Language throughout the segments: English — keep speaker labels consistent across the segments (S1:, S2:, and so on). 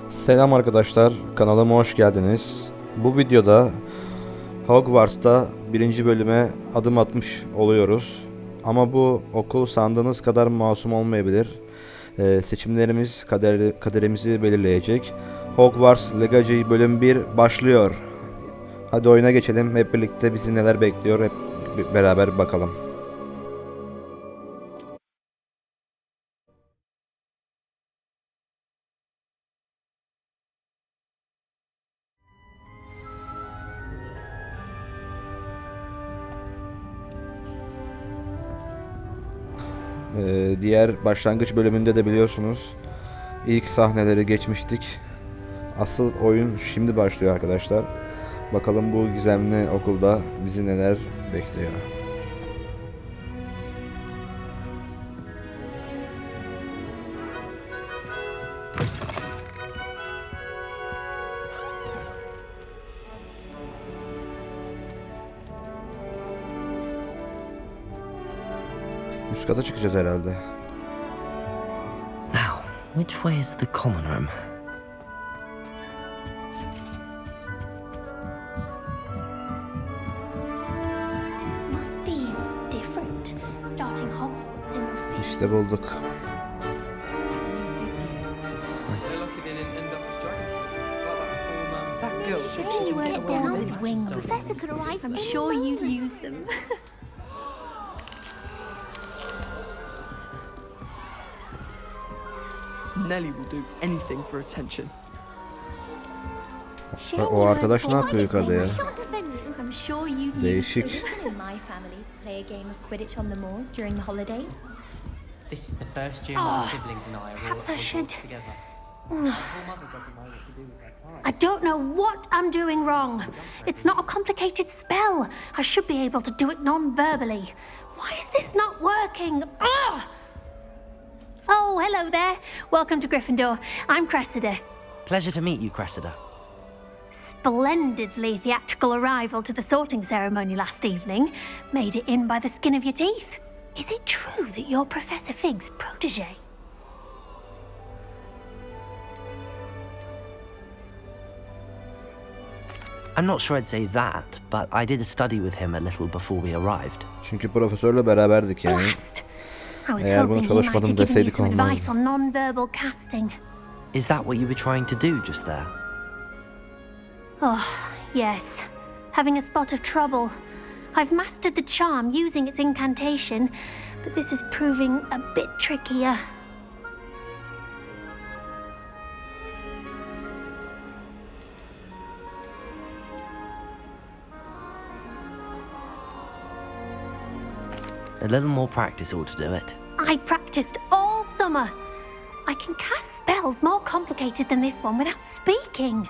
S1: Selam arkadaşlar, kanalıma hoş geldiniz. Bu videoda Hogwarts'ta 1. bölüme adım atmış oluyoruz. Ama bu okul sandığınız kadar masum olmayabilir. Seçimlerimiz kaderimizi belirleyecek. Hogwarts Legacy Bölüm 1 başlıyor. Hadi oyuna geçelim, hep birlikte bizi neler bekliyor hep beraber bakalım. Diğer başlangıç bölümünde de biliyorsunuz ilk sahneleri geçmiştik. Asıl oyun şimdi başlıyor arkadaşlar. Bakalım bu gizemli okulda bizi neler bekliyor. Üst kata çıkacağız herhalde.
S2: Now, which way is the common room?
S3: Must be different. Starting Hogwarts in your fifth.
S1: İşte bulduk.
S4: So lucky they didn't end up with Dragon.
S5: That girl thinks she
S3: Sure,
S5: can get
S3: get
S5: away
S3: down
S5: with
S3: with
S5: it.
S3: wings. Professor could arrive.
S6: I'm
S3: any
S6: sure you'd
S3: moment.
S6: use them.
S5: Nelly will do anything for attention.
S3: Share
S1: O arkadaş ne
S3: with
S1: yapıyor yukarıda ya?
S3: I shan't offend you.
S6: I'm sure you'd use
S1: Değişik.
S6: them.
S3: In my family to play a game of Quidditch on the moors during the holidays.
S4: This is the first year my siblings and I are all
S6: perhaps I
S4: at
S6: should-
S4: Hogwarts together. My poor mother doesn't know what to do with her time.
S6: I don't know what I'm doing wrong. It's not a complicated spell. I should be able to do it non-verbally. Why is this not working? Ugh! Oh, hello there. Welcome to Gryffindor. I'm Cressida.
S2: Pleasure to meet you, Cressida.
S6: Splendidly theatrical arrival to the sorting ceremony last evening. Made it in by the skin of your teeth. Is it true that you're Professor Fig's protege?
S2: I'm not sure I'd say that, but I did study with him a little before we arrived.
S1: Çünkü profesörle beraberdik yani.
S6: Blast! I was
S1: Eğer bunu
S6: hoping he might
S1: çalışmadım
S6: have given you
S1: deseydik
S6: some
S1: olmazdı.
S6: advice on non-verbal casting.
S2: Is that what you were trying to do just there?
S6: Oh, yes. Having a spot of trouble. I've mastered the charm using its incantation, but this is proving a bit trickier.
S2: A little more practice ought to do it.
S6: I practiced all summer. I can cast spells more complicated than this one without speaking.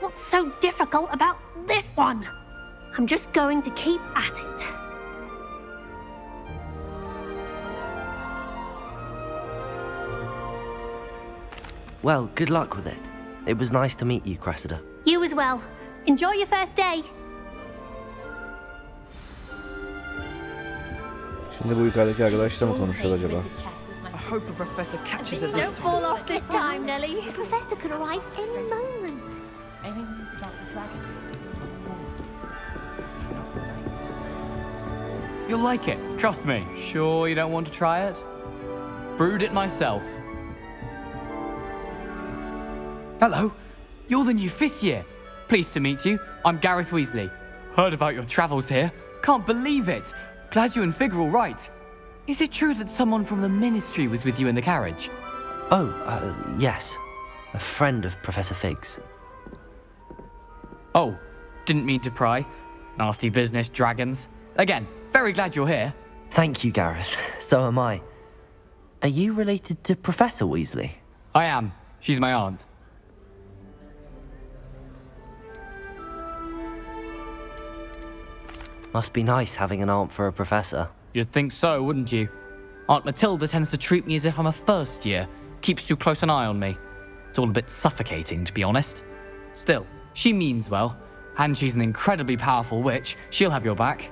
S6: What's so difficult about this one? I'm just going to keep at it.
S2: Well, good luck with it. It was nice to meet you, Cressida.
S6: You as well. Enjoy your first day.
S1: Şimdi bu yukarıdaki arkadaşla mı konuşacağız acaba?
S5: I hope a professor catches her this
S6: Don't
S5: time.
S6: fall off this time, Nelly.
S3: The professor could arrive any moment.
S4: You'll like it, trust me. Sure you don't want to try it? Brewed it myself. Hello, you're the new 5th year. Pleased to meet you. I'm Gareth Weasley. Heard about your travels here. Can't believe it. Glad you and Fig are all right. Is it true that someone from the Ministry was with you in the carriage?
S2: Oh, yes. A friend of Professor Fig's.
S4: Oh, didn't mean to pry. Nasty business, dragons. Again, very glad you're here.
S2: Thank you, Gareth. So am I. Are you related to Professor Weasley?
S4: I am. She's my aunt.
S2: Must be nice having an aunt for a professor.
S4: You'd think so, wouldn't you? Aunt Matilda tends to treat me as if I'm a first year, keeps too close an eye on me. It's all a bit suffocating, to be honest. Still, she means well, and she's an incredibly powerful witch. She'll have your back.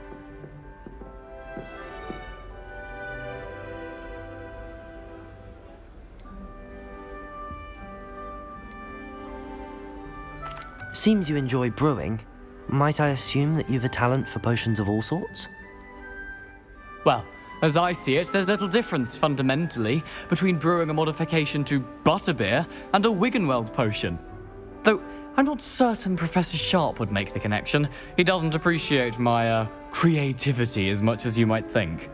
S2: Seems you enjoy brewing. Might I assume that you've a talent for potions of all sorts?
S4: Well, as I see it, there's little difference fundamentally between brewing a modification to butterbeer and a Wiggenweld potion. Though I'm not certain Professor Sharp would make the connection. He doesn't appreciate my creativity as much as you might think.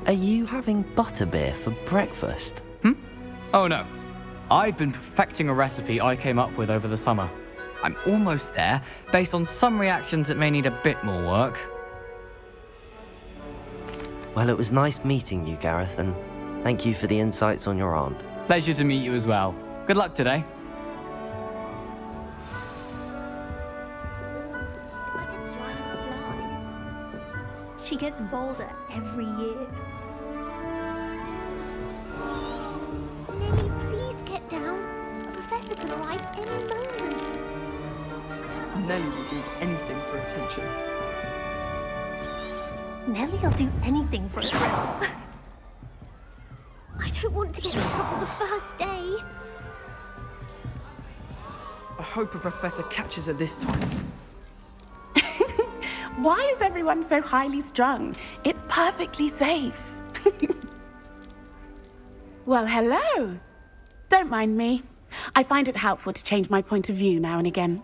S2: Are you having butterbeer for breakfast?
S4: Oh no. I've been perfecting a recipe I came up with over the summer. I'm almost there. Based on some reactions, it may need a bit more work.
S2: Well, it was nice meeting you, Gareth, and thank you for the insights on your aunt.
S4: Pleasure to meet you as well. Good luck today.
S6: Like a giant fly. She gets bolder every year.
S3: Nelly, please get down. A professor could arrive any moment.
S5: Nelly will do anything for attention.
S6: Nellie'll do anything for a thrill.
S3: I don't want to get in trouble the first day.
S5: I hope a professor catches her this time.
S7: Why is everyone so highly strung? It's perfectly safe. Well, hello. Don't mind me. I find it helpful to change my point of view now and again.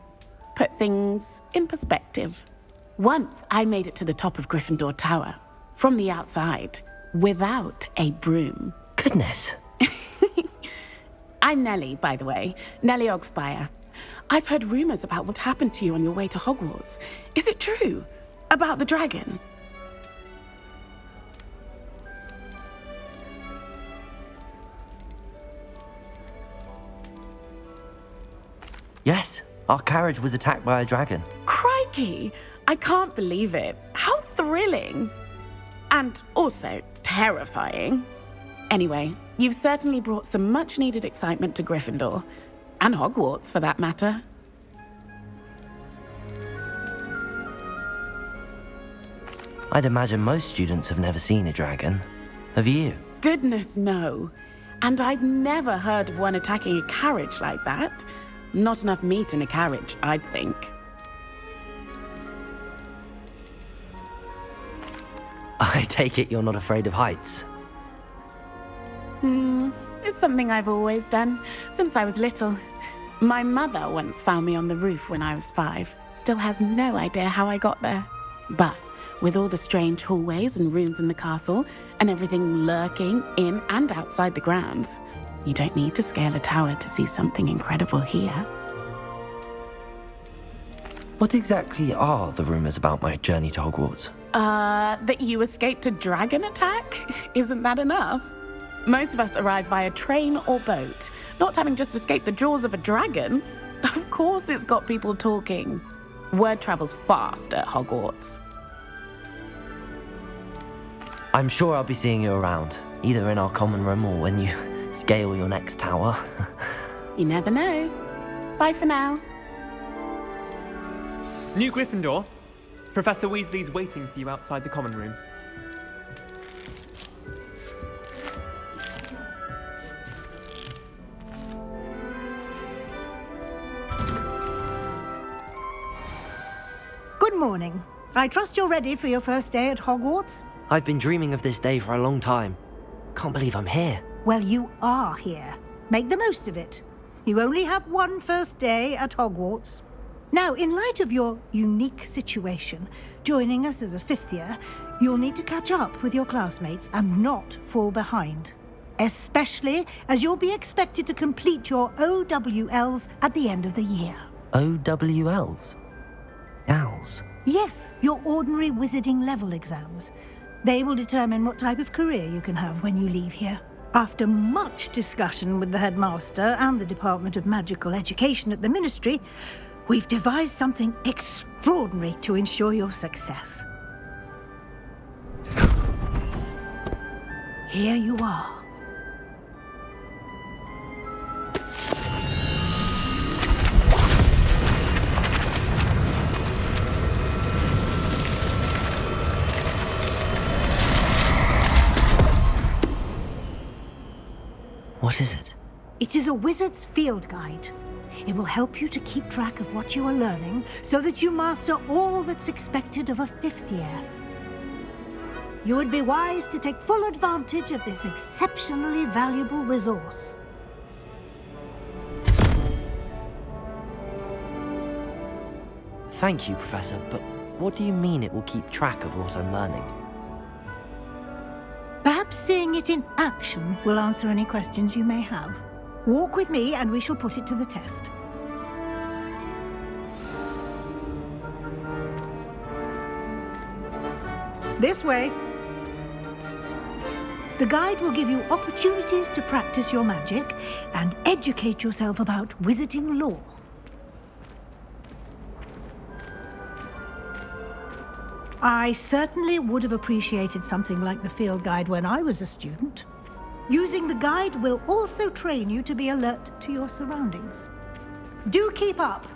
S7: Put things in perspective. Once I made it to the top of Gryffindor Tower, from the outside, without a broom.
S2: Goodness.
S7: I'm Nellie, by the way. Nellie Ogspire. I've heard rumors about what happened to you on your way to Hogwarts. Is it true? About the dragon?
S2: Yes, our carriage was attacked by a dragon.
S7: Crikey! I can't believe it. How thrilling! And also terrifying. Anyway, you've certainly brought some much-needed excitement to Gryffindor. And Hogwarts, for that matter.
S2: I'd imagine most students have never seen a dragon. Have you?
S7: Goodness, no. And I've never heard of one attacking a carriage like that. Not enough meat in a carriage, I'd think.
S2: I take it you're not afraid of heights.
S7: It's something I've always done, since I was little. My mother once found me on the roof when I was 5. Still has no idea how I got there. But with all the strange hallways and rooms in the castle, and everything lurking in and outside the grounds, you don't need to scale a tower to see something incredible here.
S2: What exactly are the rumors about my journey to Hogwarts?
S7: That you escaped a dragon attack? Isn't that enough? Most of us arrive via train or boat, not having just escaped the jaws of a dragon. Of course it's got people talking. Word travels fast at Hogwarts.
S2: I'm sure I'll be seeing you around, either in our common room or when you scale your next tower.
S7: You never know. Bye for now.
S8: New Gryffindor. Professor Weasley's waiting for you outside the common room.
S9: Good morning. I trust you're ready for your first day at Hogwarts?
S2: I've been dreaming of this day for a long time. Can't believe I'm here.
S9: Well, you are here. Make the most of it. You only have one first day at Hogwarts. Now, in light of your unique situation, joining us as a 5th year, you'll need to catch up with your classmates and not fall behind. Especially as you'll be expected to complete your OWLs at the end of the year.
S2: OWLs? Owls?
S9: Yes, your ordinary wizarding level exams. They will determine what type of career you can have when you leave here. After much discussion with the headmaster and the Department of Magical Education at the Ministry, we've devised something extraordinary to ensure your success. Here you are.
S2: What is it?
S9: It is a wizard's field guide. It will help you to keep track of what you are learning so that you master all that's expected of a 5th year. You would be wise to take full advantage of this exceptionally valuable resource.
S2: Thank you, Professor, but what do you mean it will keep track of what I'm learning?
S9: Perhaps seeing it in action will answer any questions you may have. Walk with me and we shall put it to the test. This way. The guide will give you opportunities to practice your magic and educate yourself about wizarding lore. I certainly would have appreciated something like the field guide when I was a student. Using the guide will also train you to be alert to your surroundings. Do keep up!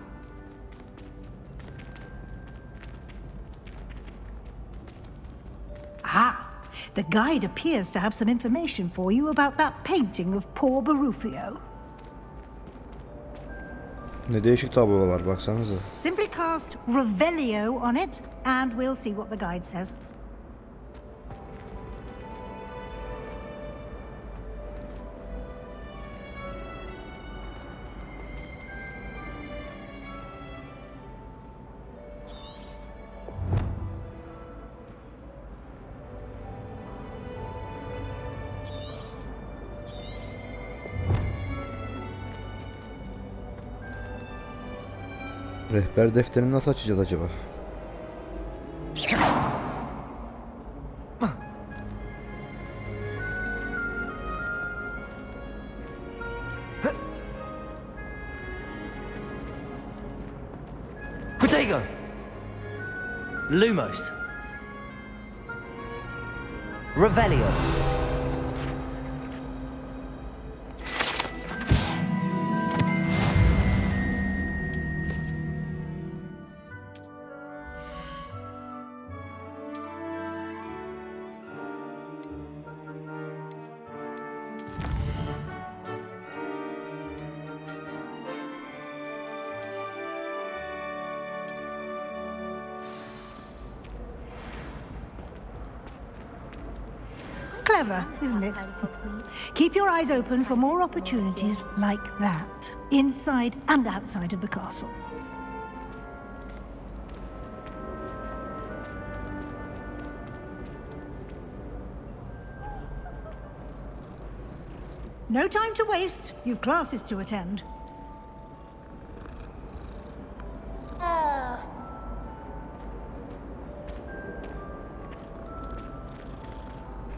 S9: Ah, the guide appears to have some information for you about that painting of poor Barufio.
S1: Ne değişik tablo var baksanıza.
S9: Simply cast Revelio on it, and we'll see what the guide says.
S1: Rehber defterini nasıl açacağız acaba?
S2: Protego! Lumos! Revelio!
S9: Clever, isn't it? Keep your eyes open for more opportunities like that, inside and outside of the castle. No time to waste. You've classes to attend.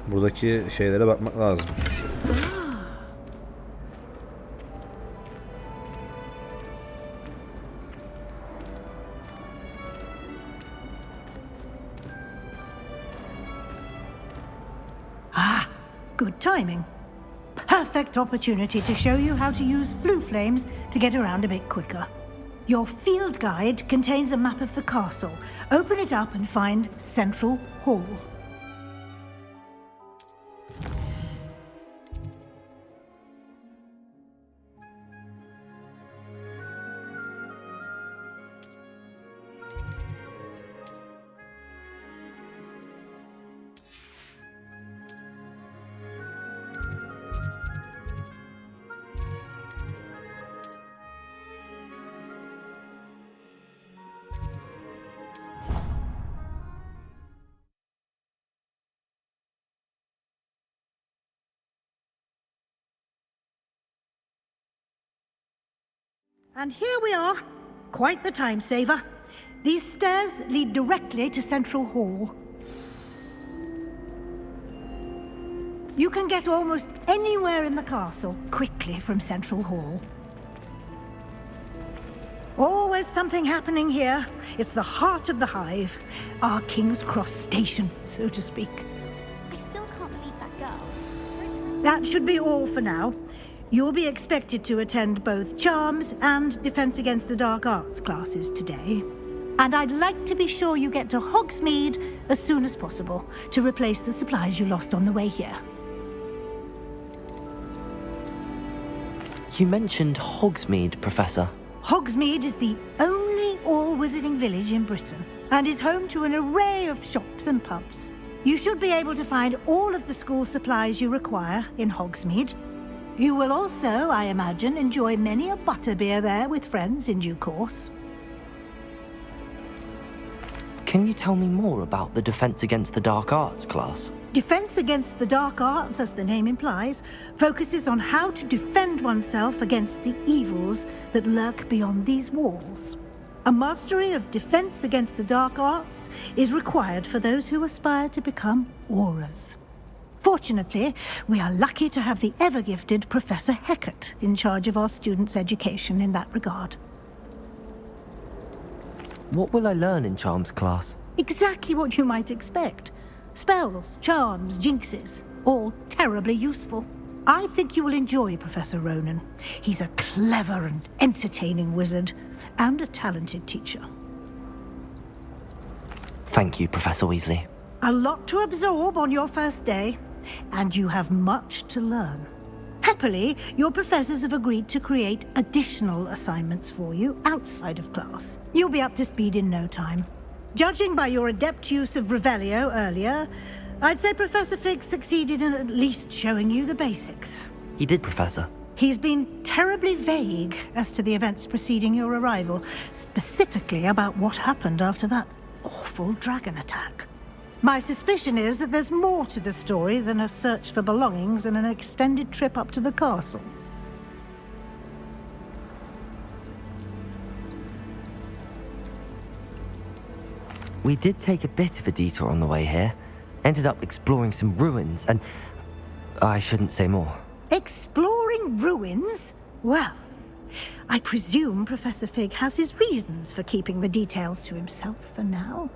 S1: Buradaki şeylere bakmak lazım.
S9: Ah, good timing. Perfect opportunity to show you how to use flue flames to get around a bit quicker. Your field guide contains a map of the castle. Open it up and find Central Hall. And here we are. Quite the time saver. These stairs lead directly to Central Hall. You can get almost anywhere in the castle quickly from Central Hall. Always something happening here. It's the heart of the hive. Our King's Cross station, so to speak.
S3: I still can't believe that girl.
S9: That should be all for now. You'll be expected to attend both Charms and Defense Against the Dark Arts classes today. And I'd like to be sure you get to Hogsmeade as soon as possible to replace the supplies you lost on the way here.
S2: You mentioned Hogsmeade, Professor.
S9: Hogsmeade is the only all-wizarding village in Britain and is home to an array of shops and pubs. You should be able to find all of the school supplies you require in Hogsmeade. You will also, I imagine, enjoy many a butterbeer there with friends in due course.
S2: Can you tell me more about the Defense Against the Dark Arts class?
S9: Defense Against the Dark Arts, as the name implies, focuses on how to defend oneself against the evils that lurk beyond these walls. A mastery of Defense Against the Dark Arts is required for those who aspire to become aurors. Fortunately, we are lucky to have the ever-gifted Professor Hecat in charge of our students' education in that regard.
S2: What will I learn in Charms class?
S9: Exactly what you might expect. Spells, charms, jinxes, all terribly useful. I think you will enjoy Professor Ronan. He's a clever and entertaining wizard, and a talented teacher.
S2: Thank you, Professor Weasley.
S9: A lot to absorb on your first day, and you have much to learn. Happily, your professors have agreed to create additional assignments for you outside of class. You'll be up to speed in no time. Judging by your adept use of Revelio earlier, I'd say Professor Fig succeeded in at least showing you the basics.
S2: He did, Professor.
S9: He's been terribly vague as to the events preceding your arrival, specifically about what happened after that awful dragon attack. My suspicion is that there's more to the story than a search for belongings and an extended trip up to the castle.
S2: We did take a bit of a detour on the way here. Ended up exploring some ruins and... I shouldn't say more.
S9: Exploring ruins? Well, I presume Professor Fig has his reasons for keeping the details to himself for now.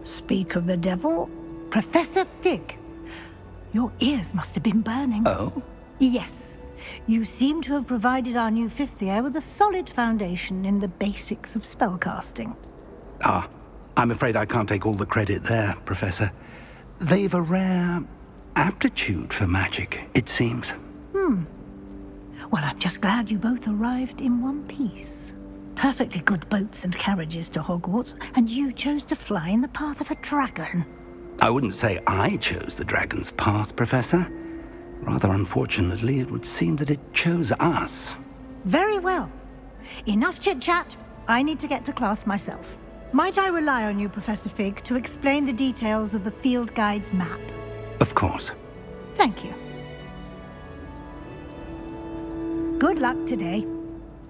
S9: Speak of the devil, Professor Fig. Your ears must have been burning.
S10: Oh?
S9: Yes. You seem to have provided our new fifth year with a solid foundation in the basics of spellcasting.
S10: Ah, I'm afraid I can't take all the credit there, Professor. They've a rare aptitude for magic, it seems.
S9: Well, I'm just glad you both arrived in one piece. Perfectly good boats and carriages to Hogwarts, and you chose to fly in the path of a dragon.
S10: I wouldn't say I chose the dragon's path, Professor. Rather unfortunately, it would seem that it chose us.
S9: Very well. Enough chit-chat. I need to get to class myself. Might I rely on you, Professor Fig, to explain the details of the field guide's map?
S10: Of course.
S9: Thank you. Good luck today.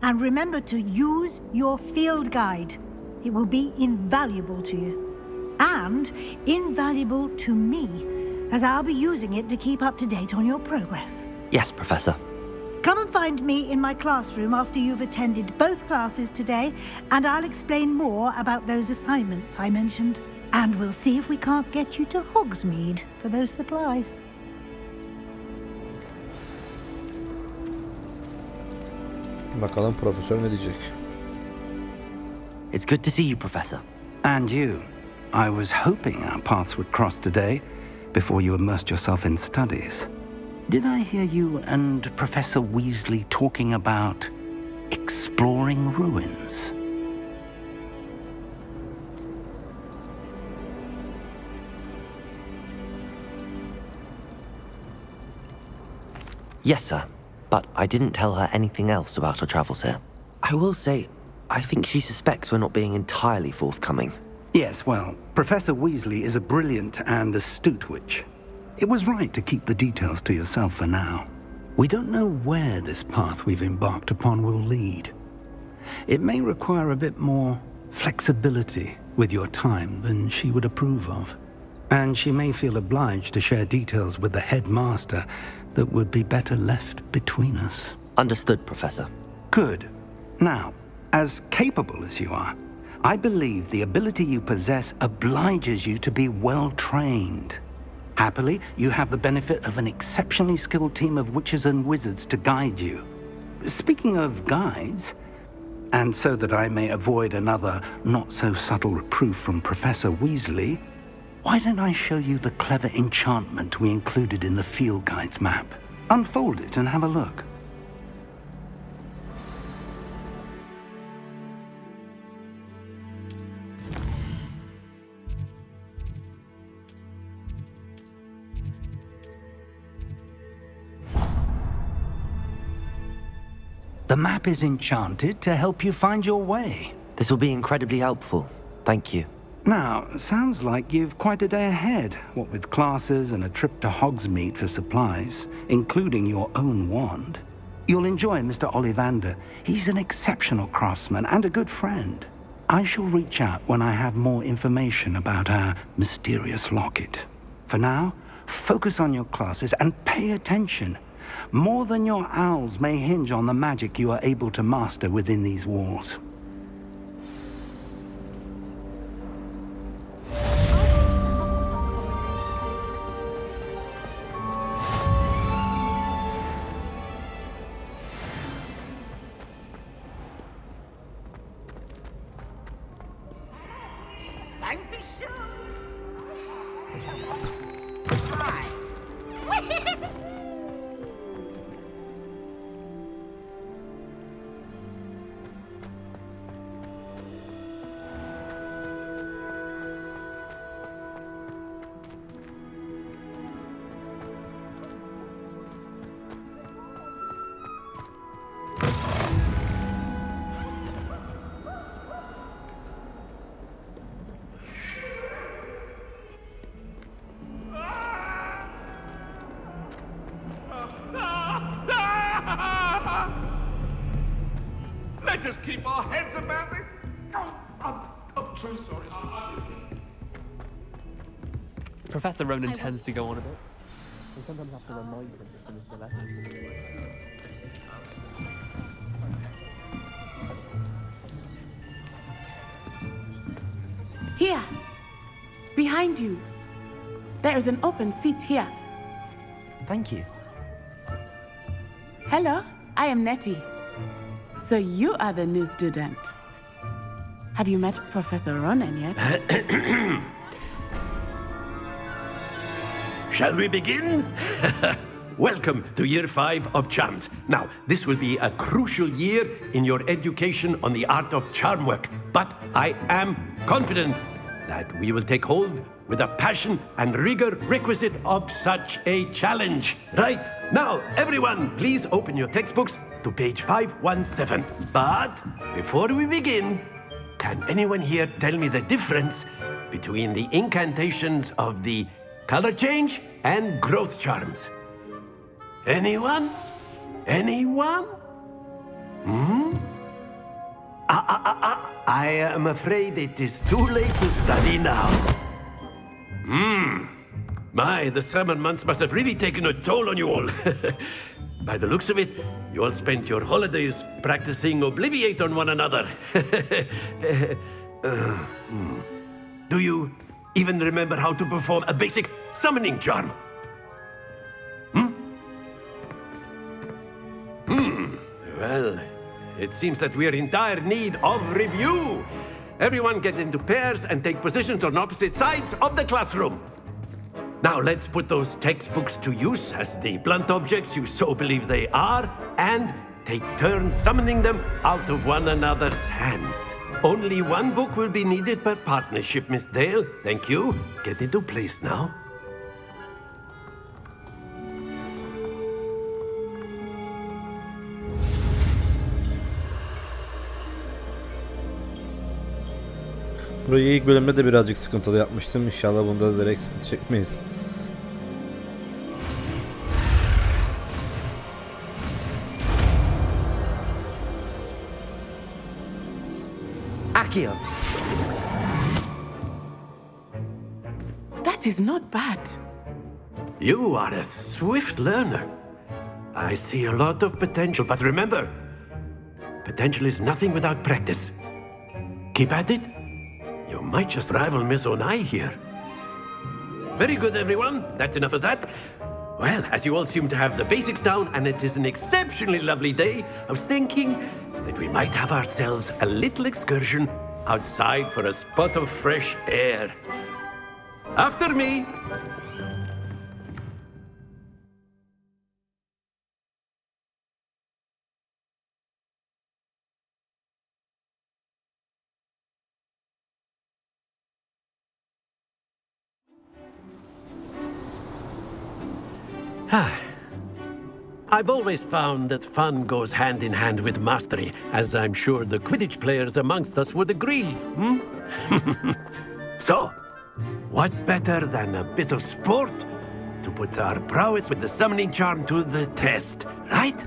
S9: And remember to use your field guide. It will be invaluable to you. And invaluable to me, as I'll be using it to keep up to date on your progress.
S2: Yes, Professor.
S9: Come and find me in my classroom after you've attended both classes today, and I'll explain more about those assignments I mentioned. And we'll see if we can't get you to Hogsmeade for those supplies.
S1: Bakalım profesör ne diyecek?
S2: It's good to see you, Professor.
S10: And you. I was hoping our paths would cross today before you immersed yourself in studies. Did I hear you and Professor Weasley talking about exploring ruins?
S2: Yes, sir. But I didn't tell her anything else about our travels here. I will say, I think she suspects we're not being entirely forthcoming.
S10: Yes, well, Professor Weasley is a brilliant and astute witch. It was right to keep the details to yourself for now. We don't know where this path we've embarked upon will lead. It may require a bit more flexibility with your time than she would approve of. And she may feel obliged to share details with the headmaster that would be better left between us.
S2: Understood, Professor.
S10: Good. Now, as capable as you are, I believe the ability you possess obliges you to be well trained. Happily, you have the benefit of an exceptionally skilled team of witches and wizards to guide you. Speaking of guides, and so that I may avoid another not-so-subtle reproof from Professor Weasley, why don't I show you the clever enchantment we included in the field guide's map? Unfold it and have a look. The map is enchanted to help you find your way.
S2: This will be incredibly helpful. Thank you.
S10: Now, sounds like you've quite a day ahead, what with classes and a trip to Hogsmeade for supplies, including your own wand. You'll enjoy Mr. Ollivander. He's an exceptional craftsman and a good friend. I shall reach out when I have more information about our mysterious locket. For now, focus on your classes and pay attention. More than your owls may hinge on the magic you are able to master within these walls.
S11: Let's just keep our heads about this. I'm true sorry.
S8: Professor Ronan tends to go on a bit. We sometimes have to remind him to finish the lesson.
S7: Here, behind you. There is an open seat here.
S2: Thank you.
S7: Hello, I am Nettie. So you are the new student. Have you met Professor Ronan yet?
S12: Shall we begin? Welcome to Year 5 of Charms. Now, this will be a crucial year in your education on the art of charm work, but I am confident that we will take hold with the passion and rigor requisite of such a challenge. Right, now, everyone, please open your textbooks to page 517. But before we begin, can anyone here tell me the difference between the incantations of the color change and growth charms? Anyone? Anyone? I am afraid it is too late to study now. My, the summer months must have really taken a toll on you all. By the looks of it, you all spent your holidays practicing Obliviate on one another. Do you even remember how to perform a basic summoning charm? Well, it seems that we are in dire need of review. Everyone get into pairs and take positions on opposite sides of the classroom. Now let's put those textbooks to use as the blunt objects you so believe they are, and take turns summoning them out of one another's hands. Only one book will be needed per partnership, Miss Dale. Thank you. Get into place now.
S1: Burayı ilk bölümde de birazcık sıkıntılı yapmıştım. İnşallah bunda da direkt sıkıntı çekmeyiz.
S2: Accio.
S7: That is not bad.
S12: You are a swift learner. I see a lot of potential, but remember, potential is nothing without practice. Keep at it. You might just rival Miss Onai here. Very good, everyone. That's enough of that. Well, as you all seem to have the basics down, and it is an exceptionally lovely day, I was thinking that we might have ourselves a little excursion outside for a spot of fresh air. After me. I've always found that fun goes hand in hand with mastery, as I'm sure the Quidditch players amongst us would agree. So, what better than a bit of sport to put our prowess with the summoning charm to the test, right?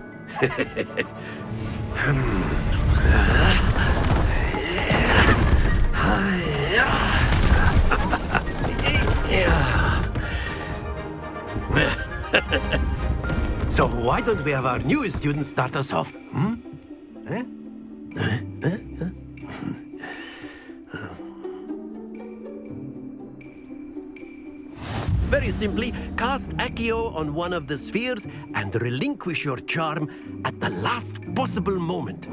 S12: So why don't we have our newest student start us off? Very simply, cast Accio on one of the spheres and relinquish your charm at the last possible moment.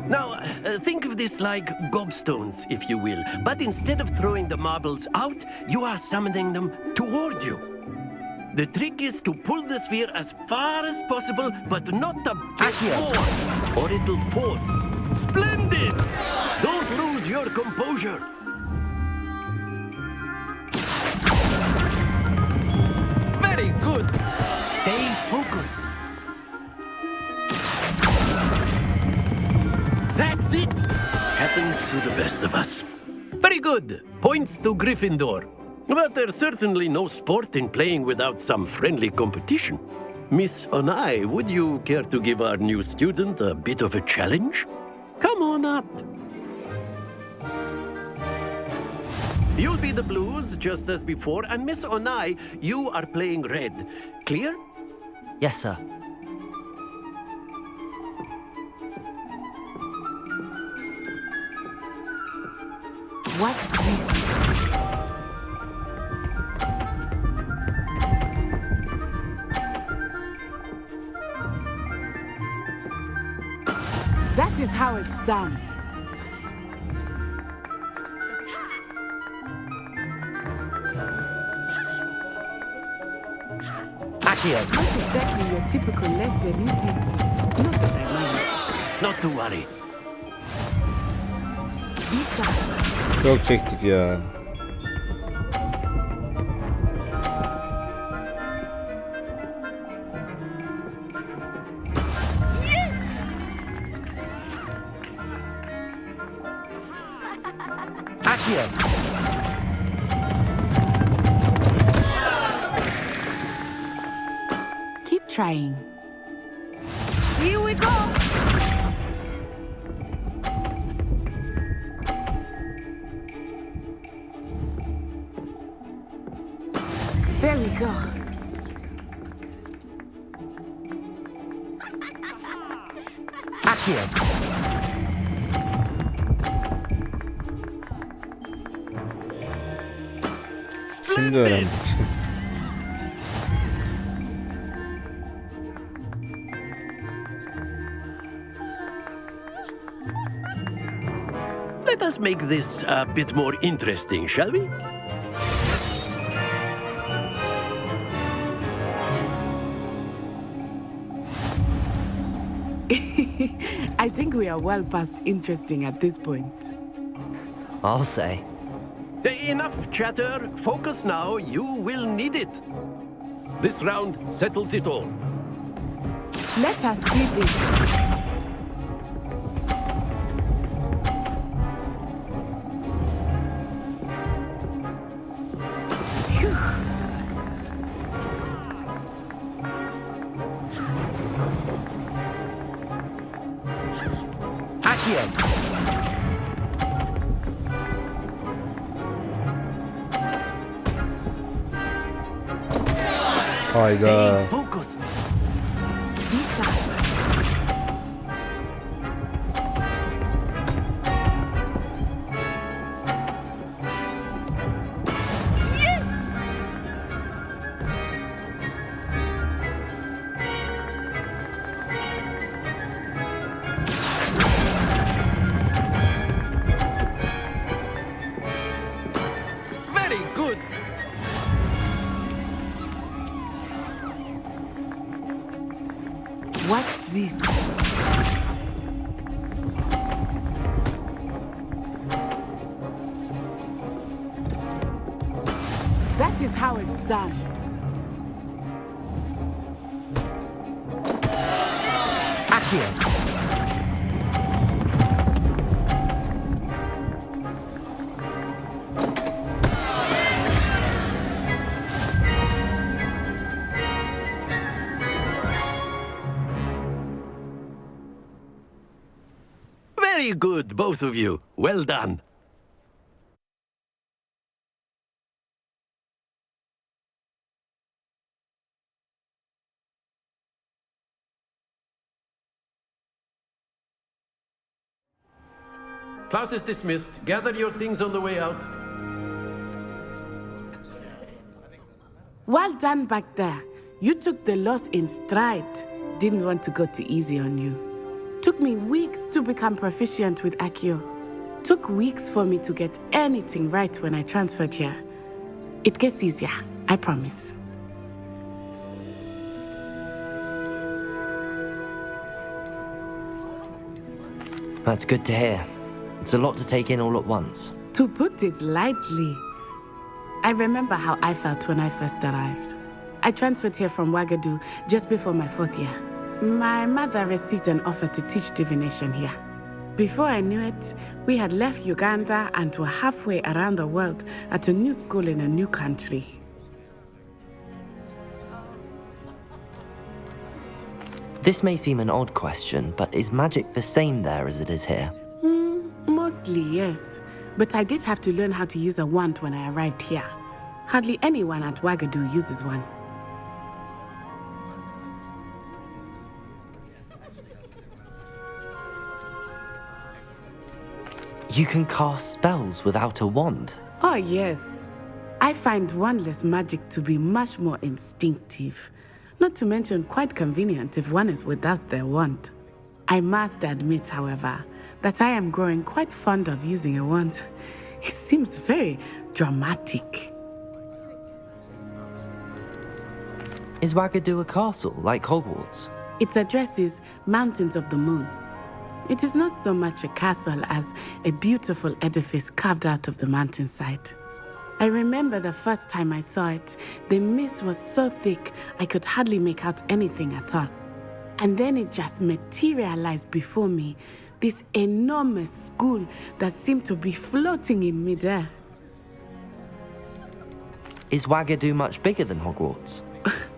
S12: Now, think of this like gobstones, if you will, but instead of throwing the marbles out, you are summoning them toward you. The trick is to pull the sphere as far as possible, but not to backward, or it'll fall. Splendid! Don't lose your composure. Very good. Stay focused. That's it. Happens to the best of us. Very good. Points to Gryffindor. But there's certainly no sport in playing without some friendly competition. Miss Onai, would you care to give our new student a bit of a challenge? Come on up. You'll be the blues, just as before, and Miss Onai, you are playing red. Clear?
S2: Yes, sir.
S7: Watch this. That is how it's done.
S12: Accio.
S7: Not exactly your typical lesson, is it? Not that I mind.
S12: Not to worry.
S7: Be sharp.
S1: Çok çektik ya.
S12: Accio.
S7: Keep trying. Here we go. There we go.
S12: Accio.
S1: Şimdi öğrendik.
S12: Let us make this a bit more interesting, shall we?
S7: I think we are well past interesting at this point.
S2: I'll say.
S12: Enough chatter. Focus now. You will need it. This round settles it all.
S7: Let us see this. Phew.
S12: Accio.
S1: Hayda.
S12: Focused.
S7: Be sharp.
S12: Very good.
S7: Watch this. That is how it's done.
S2: here.
S12: Very good, both of you. Well done. Class is dismissed. Gather your things on the way out.
S7: Well done back there. You took the loss in stride. Didn't want to go too easy on you. Took me weeks to become proficient with Accio. Took weeks for me to get anything right when I transferred here. It gets easier, I promise.
S2: That's good to hear. It's a lot to take in all at once.
S7: To put it lightly, I remember how I felt when I first arrived. I transferred here from Ouagadougou just before my 4th year. My mother received an offer to teach divination here. Before I knew it, we had left Uganda and were halfway around the world at a new school in a new country.
S2: This may seem an odd question, but is magic the same there as it is here?
S7: Mostly, yes. But I did have to learn how to use a wand when I arrived here. Hardly anyone at Ouagadougou uses one.
S2: You can cast spells without a wand?
S7: Oh, yes. I find wandless magic to be much more instinctive. Not to mention quite convenient if one is without their wand. I must admit, however, that I am growing quite fond of using a wand. It seems very dramatic.
S2: Is Ouagadougou a castle, like Hogwarts?
S7: Its address is Mountains of the Moon. It is not so much a castle as a beautiful edifice carved out of the mountainside. I remember the first time I saw it, the mist was so thick I could hardly make out anything at all. And then it just materialized before me, this enormous school that seemed to be floating in midair.
S2: Is Ouagadougou much bigger than Hogwarts?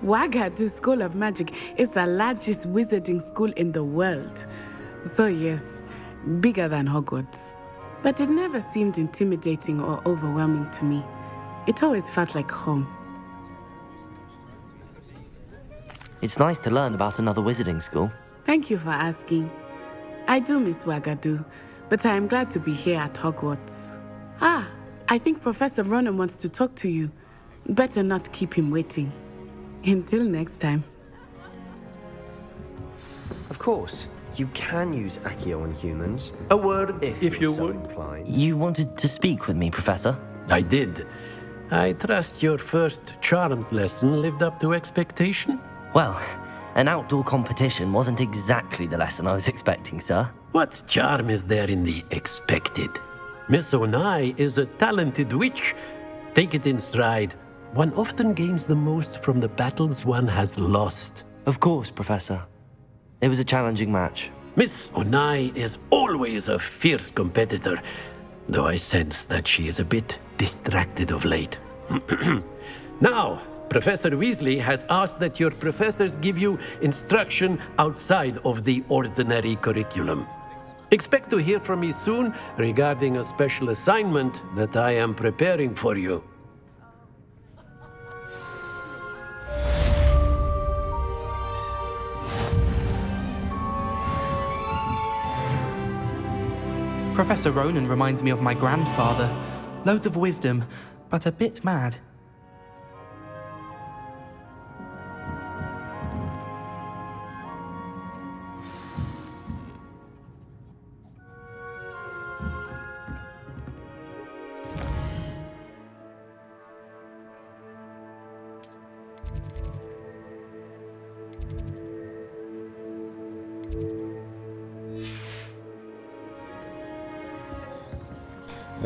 S7: Ouagadougou School of Magic is the largest wizarding school in the world. So yes, bigger than Hogwarts. But it never seemed intimidating or overwhelming to me. It always felt like home.
S2: It's nice to learn about another wizarding school.
S7: Thank you for asking. I do miss Ouagadougou, but I am glad to be here at Hogwarts. Ah, I think Professor Ronan wants to talk to you. Better not keep him waiting. Until next time.
S13: Of course, you can use Accio on humans.
S12: A word, if you
S13: so
S12: would.
S13: inclined.
S2: You wanted to speak with me, Professor?
S12: I did. I trust your first charms lesson lived up to expectation?
S2: Well, an outdoor competition wasn't exactly the lesson I was expecting, sir.
S12: What charm is there in the expected? Miss Onai is a talented witch. Take it in stride. One often gains the most from the battles one has lost.
S2: Of course, Professor. It was a challenging match.
S12: Miss Onai is always a fierce competitor, though I sense that she is a bit distracted of late. Now, Professor Weasley has asked that your professors give you instruction outside of the ordinary curriculum. Expect to hear from me soon regarding a special assignment that I am preparing for you.
S4: Professor Ronan reminds me of my grandfather. Loads of wisdom, but a bit mad.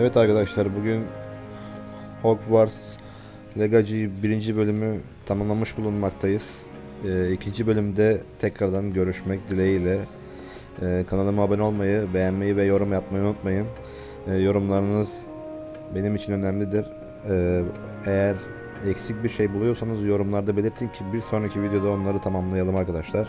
S1: Evet arkadaşlar, bugün Hogwarts Legacy 1. bölümü tamamlamış bulunmaktayız. 2. bölümde tekrardan görüşmek dileğiyle. Kanalıma abone olmayı, beğenmeyi ve yorum yapmayı unutmayın. Yorumlarınız benim için önemlidir. Eğer eksik bir şey buluyorsanız yorumlarda belirtin ki bir sonraki videoda onları tamamlayalım arkadaşlar.